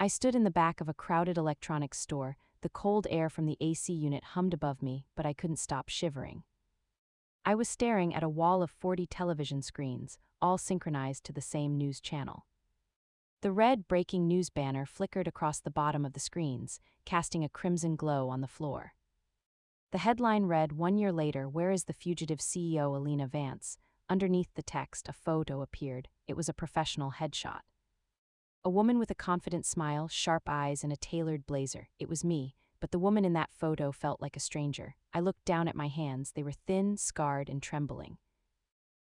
I stood in the back of a crowded electronics store. The cold air from the AC unit hummed above me, but I couldn't stop shivering. I was staring at a wall of 40 television screens, all synchronized to the same news channel. The red breaking news banner flickered across the bottom of the screens, casting a crimson glow on the floor. The headline read, "1 year later, where is the fugitive CEO Elena Vance?" Underneath the text, a photo appeared. It was a professional headshot. A woman with a confident smile, sharp eyes, and a tailored blazer. It was me, but the woman in that photo felt like a stranger. I looked down at my hands. They were thin, scarred, and trembling.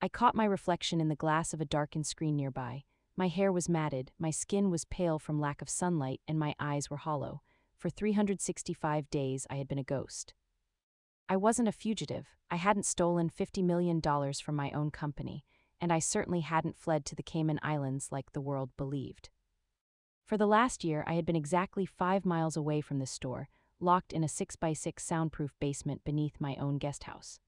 I caught my reflection in the glass of a darkened screen nearby. My hair was matted, my skin was pale from lack of sunlight, and my eyes were hollow. For 365 days, I had been a ghost. I wasn't a fugitive. I hadn't stolen $50 million from my own company, and I certainly hadn't fled to the Cayman Islands like the world believed. For the last year, I had been exactly 5 miles away from this store, locked in a 6x6 soundproof basement beneath my own guesthouse.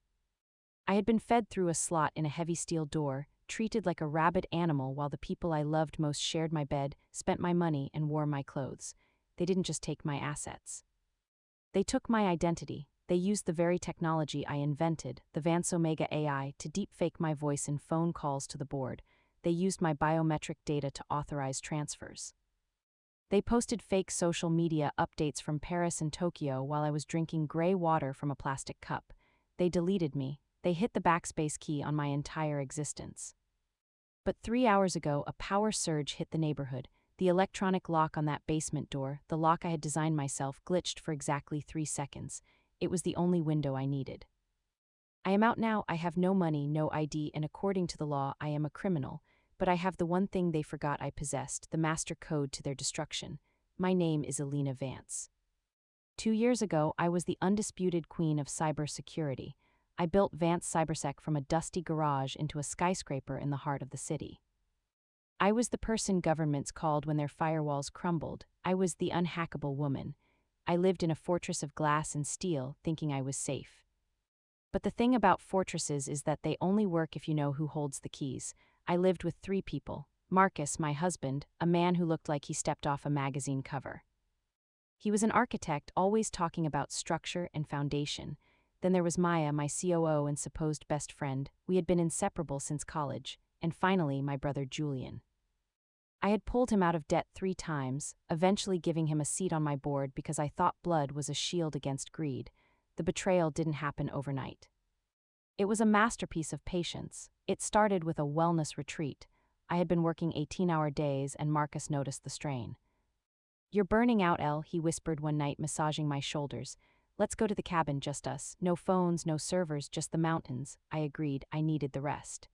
I had been fed through a slot in a heavy steel door, treated like a rabid animal while the people I loved most shared my bed, spent my money, and wore my clothes. They didn't just take my assets. They took my identity. They used the very technology I invented, the Vance Omega AI, to deepfake my voice in phone calls to the board. They used my biometric data to authorize transfers. They posted fake social media updates from Paris and Tokyo while I was drinking gray water from a plastic cup. They deleted me. They hit the backspace key on my entire existence. But 3 hours ago, a power surge hit the neighborhood. The electronic lock on that basement door, the lock I had designed myself, glitched for exactly 3 seconds. It was the only window I needed. I am out now. I have no money, no ID, and according to the law, I am a criminal. But I have the one thing they forgot I possessed, the master code to their destruction. My name is Elena Vance. 2 years ago, I was the undisputed queen of cybersecurity. I built Vance CyberSec from a dusty garage into a skyscraper in the heart of the city. I was the person governments called when their firewalls crumbled. I was the unhackable woman. I lived in a fortress of glass and steel, thinking I was safe. But the thing about fortresses is that they only work if you know who holds the keys. I lived with 3 people. Marcus, my husband, a man who looked like he stepped off a magazine cover. He was an architect, always talking about structure and foundation. Then there was Maya, my COO and supposed best friend. We had been inseparable since college. And finally, my brother Julian. I had pulled him out of debt 3 times, eventually giving him a seat on my board because I thought blood was a shield against greed. The betrayal didn't happen overnight. It was a masterpiece of patience. It started with a wellness retreat. I had been working 18-hour days, and Marcus noticed the strain. "You're burning out, Elle," he whispered one night, massaging my shoulders. "Let's go to the cabin, just us. No phones, no servers, just the mountains." I agreed. I needed the rest.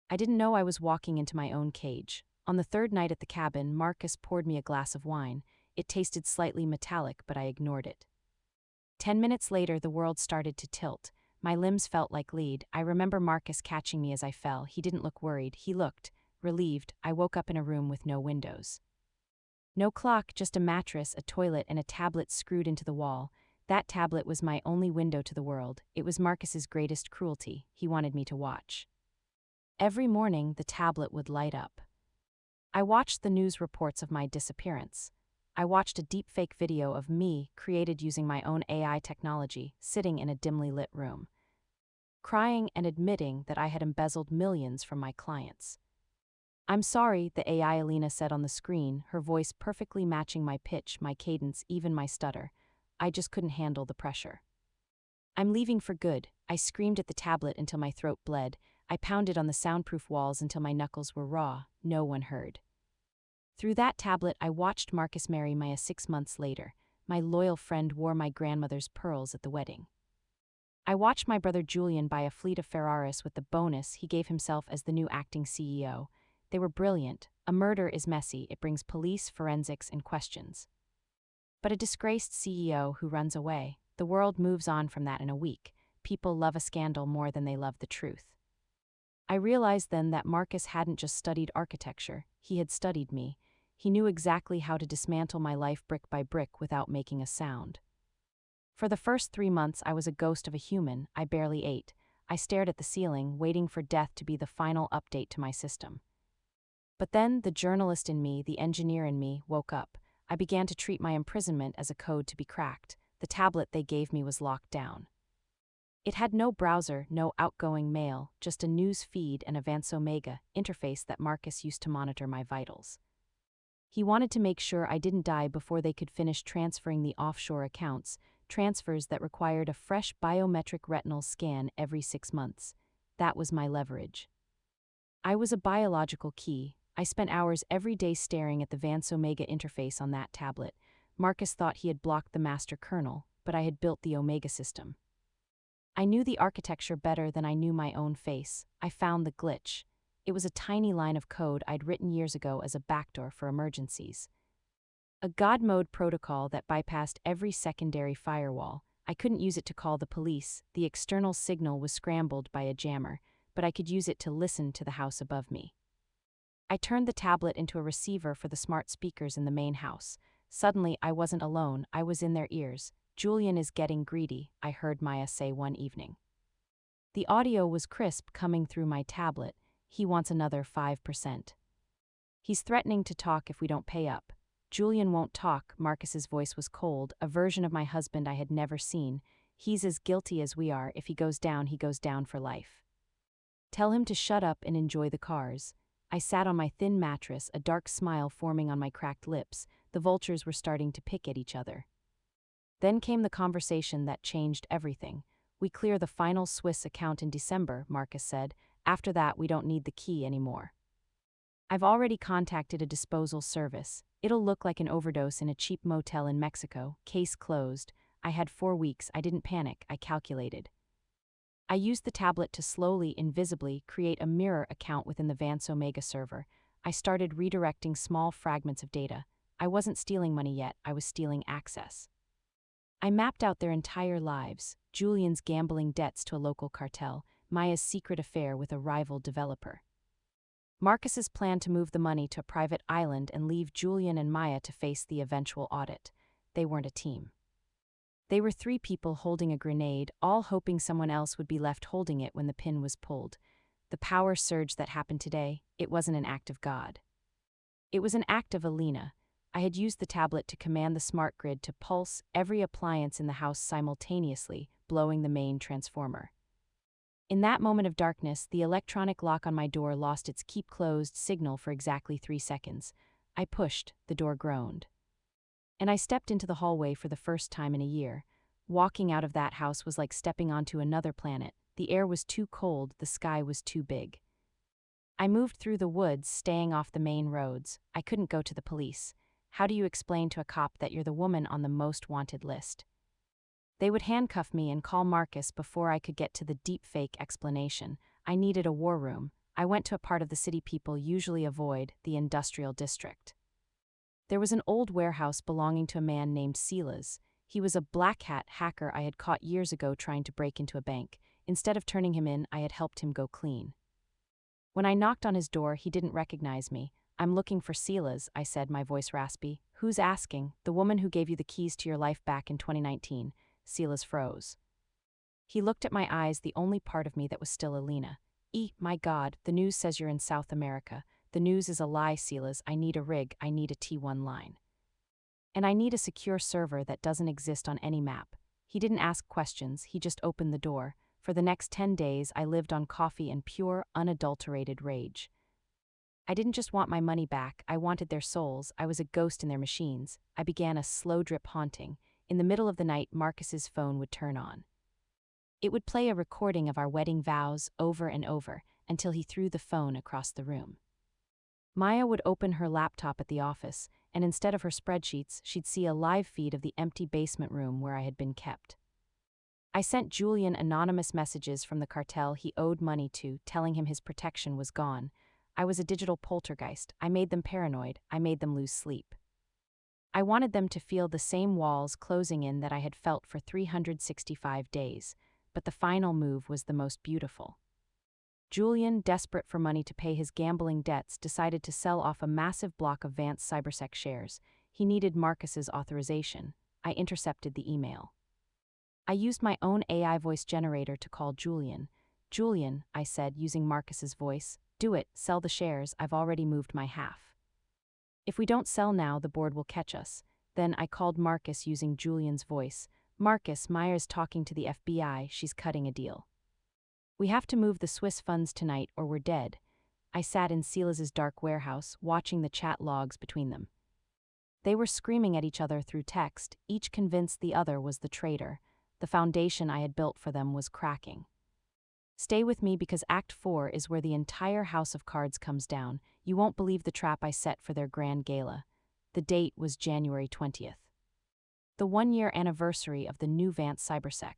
I didn't know I was walking into my own cage. On the 3rd night at the cabin, Marcus poured me a glass of wine. It tasted slightly metallic, but I ignored it. 10 minutes later, the world started to tilt. My limbs felt like lead. I remember Marcus catching me as I fell. He didn't look worried. He looked relieved. I woke up in a room with no windows. No clock, just a mattress, a toilet, and a tablet screwed into the wall. That tablet was my only window to the world. It was Marcus's greatest cruelty. He wanted me to watch. Every morning, the tablet would light up. I watched the news reports of my disappearance. I watched a deepfake video of me, created using my own AI technology, sitting in a dimly lit room, crying and admitting that I had embezzled millions from my clients. "I'm sorry," the AI Elena said on the screen, her voice perfectly matching my pitch, my cadence, even my stutter. I just couldn't handle the pressure. "I'm leaving for good." I screamed at the tablet until my throat bled. I pounded on the soundproof walls until my knuckles were raw. No one heard. Through that tablet, I watched Marcus marry Maya 6 months later. My loyal friend wore my grandmother's pearls at the wedding. I watched my brother Julian buy a fleet of Ferraris with the bonus he gave himself as the new acting CEO. They were brilliant. A murder is messy. It brings police, forensics, and questions. But a disgraced CEO who runs away, the world moves on from that in a week. People love a scandal more than they love the truth. I realized then that Marcus hadn't just studied architecture. He had studied me. He knew exactly how to dismantle my life brick by brick without making a sound. For the first 3 months, I was a ghost of a human. I barely ate. I stared at the ceiling, waiting for death to be the final update to my system. But then the journalist in me, the engineer in me, woke up. I began to treat my imprisonment as a code to be cracked. The tablet they gave me was locked down. It had no browser, no outgoing mail, just a news feed and a Vance Omega interface that Marcus used to monitor my vitals. He wanted to make sure I didn't die before they could finish transferring the offshore accounts, transfers that required a fresh biometric retinal scan every 6 months. That was my leverage. I was a biological key. I spent hours every day staring at the Vance Omega interface on that tablet. Marcus thought he had blocked the master kernel, but I had built the Omega system. I knew the architecture better than I knew my own face. I found the glitch. It was a tiny line of code I'd written years ago as a backdoor for emergencies. A God mode protocol that bypassed every secondary firewall. I couldn't use it to call the police. The external signal was scrambled by a jammer, but I could use it to listen to the house above me. I turned the tablet into a receiver for the smart speakers in the main house. Suddenly, I wasn't alone. I was in their ears. "Julian is getting greedy," I heard Maya say one evening. The audio was crisp coming through my tablet. "He wants another 5%. He's threatening to talk if we don't pay up." "Julian won't talk." Marcus's voice was cold, a version of my husband I had never seen. "He's as guilty as we are. If he goes down for life. Tell him to shut up and enjoy the cars." I sat on my thin mattress, a dark smile forming on my cracked lips. The vultures were starting to pick at each other. Then came the conversation that changed everything. "We clear the final Swiss account in December," Marcus said. "After that, we don't need the key anymore. I've already contacted a disposal service. It'll look like an overdose in a cheap motel in Mexico. Case closed." I had 4 weeks. I didn't panic. I calculated. I used the tablet to slowly, invisibly, create a mirror account within the Vance Omega server. I started redirecting small fragments of data. I wasn't stealing money yet. I was stealing access. I mapped out their entire lives: Julian's gambling debts to a local cartel, Maya's secret affair with a rival developer, Marcus's plan to move the money to a private island and leave Julian and Maya to face the eventual audit. They weren't a team. They were 3 people holding a grenade, all hoping someone else would be left holding it when the pin was pulled. The power surge that happened today, it wasn't an act of God. It was an act of Elena. I had used the tablet to command the smart grid to pulse every appliance in the house simultaneously, blowing the main transformer. In that moment of darkness, the electronic lock on my door lost its keep closed signal for exactly 3 seconds. I pushed, the door groaned. And I stepped into the hallway for the first time in a year. Walking out of that house was like stepping onto another planet. The air was too cold, the sky was too big. I moved through the woods, staying off the main roads. I couldn't go to the police. How do you explain to a cop that you're the woman on the most wanted list? They would handcuff me and call Marcus before I could get to the deep-fake explanation. I needed a war room. I went to a part of the city people usually avoid, the industrial district. There was an old warehouse belonging to a man named Silas. He was a black hat hacker I had caught years ago trying to break into a bank. Instead of turning him in, I had helped him go clean. When I knocked on his door, he didn't recognize me. "I'm looking for Silas," I said, my voice raspy. "Who's asking?" "The woman who gave you the keys to your life back in 2019. Silas froze. He looked at my eyes, the only part of me that was still Elena. My God, the news says you're in South America. The news is a lie, Silas. I need a rig. I need a T1 line. And I need a secure server that doesn't exist on any map." He didn't ask questions, he just opened the door. For the next 10 days, I lived on coffee and pure, unadulterated rage. I didn't just want my money back, I wanted their souls. I was a ghost in their machines. I began a slow drip haunting. In the middle of the night, Marcus's phone would turn on. It would play a recording of our wedding vows over and over, until he threw the phone across the room. Maya would open her laptop at the office, and instead of her spreadsheets, she'd see a live feed of the empty basement room where I had been kept. I sent Julian anonymous messages from the cartel he owed money to, telling him his protection was gone. I was a digital poltergeist. I made them paranoid. I made them lose sleep. I wanted them to feel the same walls closing in that I had felt for 365 days, but the final move was the most beautiful. Julian, desperate for money to pay his gambling debts, decided to sell off a massive block of Vance Cybersec shares. He needed Marcus's authorization. I intercepted the email. I used my own AI voice generator to call Julian. "Julian," I said, using Marcus's voice, Do it, sell the shares, I've already moved my half. If we don't sell now, the board will catch us. Then I called Marcus using Julian's voice. Marcus, Maya's talking to the FBI, she's cutting a deal. We have to move the Swiss funds tonight or we're dead. I sat in Silas's dark warehouse, watching the chat logs between them. They were screaming at each other through text, each convinced the other was the traitor. The foundation I had built for them was cracking. Stay with me because Act 4 is where the entire house of cards comes down. You won't believe the trap I set for their grand gala. The date was January 20th. The 1-year anniversary of the new Vance cybersec.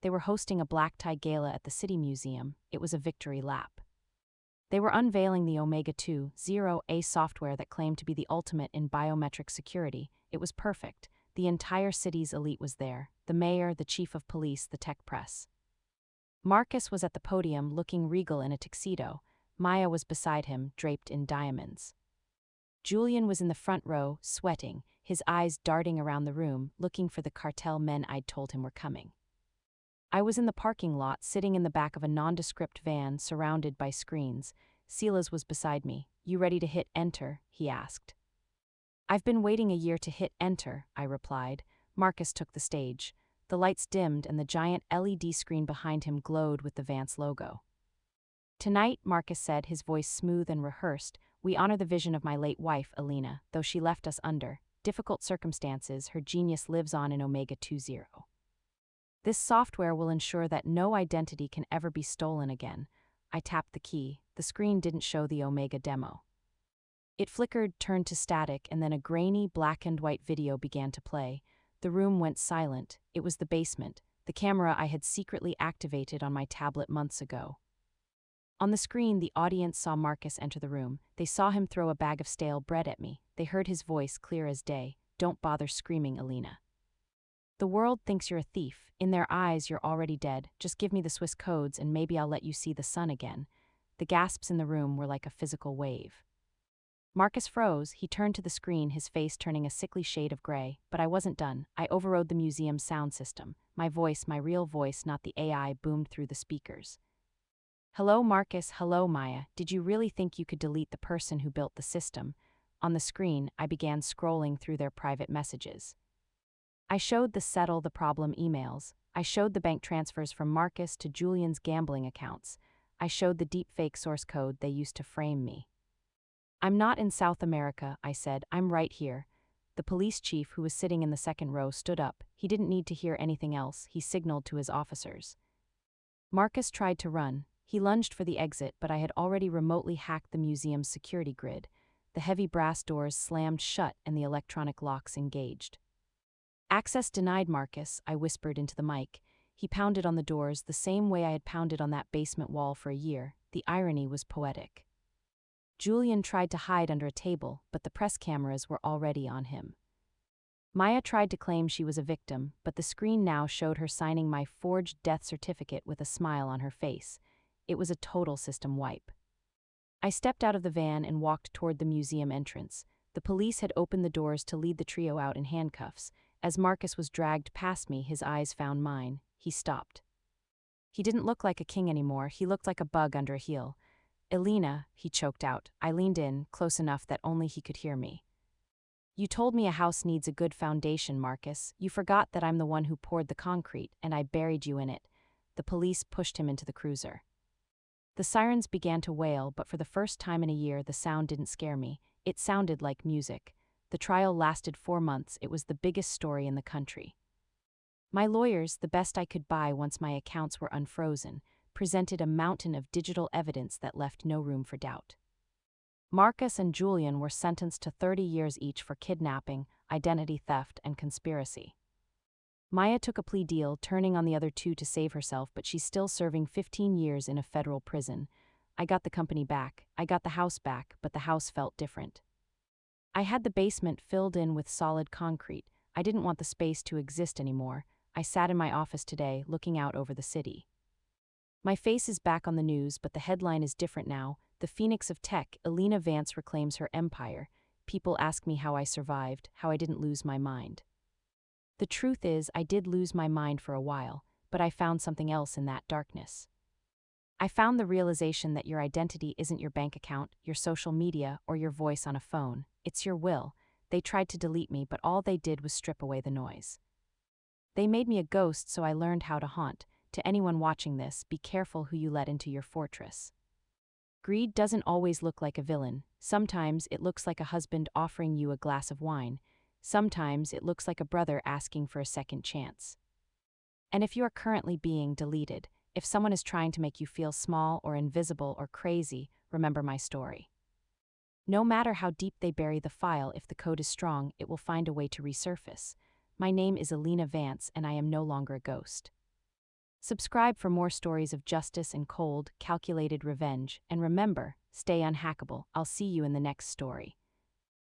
They were hosting a black tie gala at the City Museum. It was a victory lap. They were unveiling the Omega 2.0A software that claimed to be the ultimate in biometric security. It was perfect. The entire city's elite was there. The mayor, the chief of police, the tech press. Marcus was at the podium, looking regal in a tuxedo. Maya was beside him, draped in diamonds. Julian was in the front row, sweating, his eyes darting around the room, looking for the cartel men I'd told him were coming. I was in the parking lot, sitting in the back of a nondescript van, surrounded by screens. Silas was beside me. You ready to hit enter? He asked. I've been waiting a year to hit enter, I replied. Marcus took the stage. The lights dimmed and the giant LED screen behind him glowed with the Vance logo. Tonight, Marcus said, his voice smooth and rehearsed, we honor the vision of my late wife, Elena, though she left us under difficult circumstances, her genius lives on in Omega 2.0. This software will ensure that no identity can ever be stolen again. I tapped the key. The screen didn't show the Omega demo. It flickered, turned to static, and then a grainy, black and white video began to play. The room went silent. It was the basement, the camera I had secretly activated on my tablet months ago. On the screen, the audience saw Marcus enter the room. They saw him throw a bag of stale bread at me. They heard his voice clear as day. Don't bother screaming, Elena. The world thinks you're a thief. In their eyes, you're already dead. Just give me the Swiss codes and maybe I'll let you see the sun again. The gasps in the room were like a physical wave. Marcus froze. He turned to the screen, his face turning a sickly shade of gray. But I wasn't done. I overrode the museum's sound system. My voice, my real voice, not the AI, boomed through the speakers. Hello, Marcus. Hello, Maya. Did you really think you could delete the person who built the system? On the screen, I began scrolling through their private messages. I showed the settle the problem emails. I showed the bank transfers from Marcus to Julian's gambling accounts. I showed the deepfake source code they used to frame me. I'm not in South America, I said. I'm right here. The police chief, who was sitting in the second row, stood up. He didn't need to hear anything else. He signaled to his officers. Marcus tried to run. He lunged for the exit, but I had already remotely hacked the museum's security grid. The heavy brass doors slammed shut and the electronic locks engaged. Access denied, Marcus, I whispered into the mic. He pounded on the doors the same way I had pounded on that basement wall for a year. The irony was poetic. Julian tried to hide under a table, but the press cameras were already on him. Maya tried to claim she was a victim, but the screen now showed her signing my forged death certificate with a smile on her face. It was a total system wipe. I stepped out of the van and walked toward the museum entrance. The police had opened the doors to lead the trio out in handcuffs. As Marcus was dragged past me, his eyes found mine. He stopped. He didn't look like a king anymore. He looked like a bug under a heel. Elena, he choked out. I leaned in, close enough that only he could hear me. You told me a house needs a good foundation, Marcus. You forgot that I'm the one who poured the concrete, and I buried you in it. The police pushed him into the cruiser. The sirens began to wail, but for the first time in a year, the sound didn't scare me. It sounded like music. The trial lasted 4 months. It was the biggest story in the country. My lawyers, the best I could buy once my accounts were unfrozen, presented a mountain of digital evidence that left no room for doubt. Marcus and Julian were sentenced to 30 years each for kidnapping, identity theft, and conspiracy. Maya took a plea deal, turning on the other two to save herself, but she's still serving 15 years in a federal prison. I got the company back. I got the house back, but the house felt different. I had the basement filled in with solid concrete. I didn't want the space to exist anymore. I sat in my office today, looking out over the city. My face is back on the news, but the headline is different now. The Phoenix of Tech, Elena Vance reclaims her empire. People ask me how I survived, how I didn't lose my mind. The truth is, I did lose my mind for a while, but I found something else in that darkness. I found the realization that your identity isn't your bank account, your social media, or your voice on a phone. It's your will. They tried to delete me, but all they did was strip away the noise. They made me a ghost, so I learned how to haunt. To anyone watching this, be careful who you let into your fortress. Greed doesn't always look like a villain. Sometimes it looks like a husband offering you a glass of wine. Sometimes it looks like a brother asking for a second chance. And if you are currently being deleted, if someone is trying to make you feel small or invisible or crazy, remember my story. No matter how deep they bury the file, if the code is strong, it will find a way to resurface. My name is Elena Vance, and I am no longer a ghost. Subscribe for more stories of justice and cold, calculated revenge, and remember, stay unhackable. I'll see you in the next story.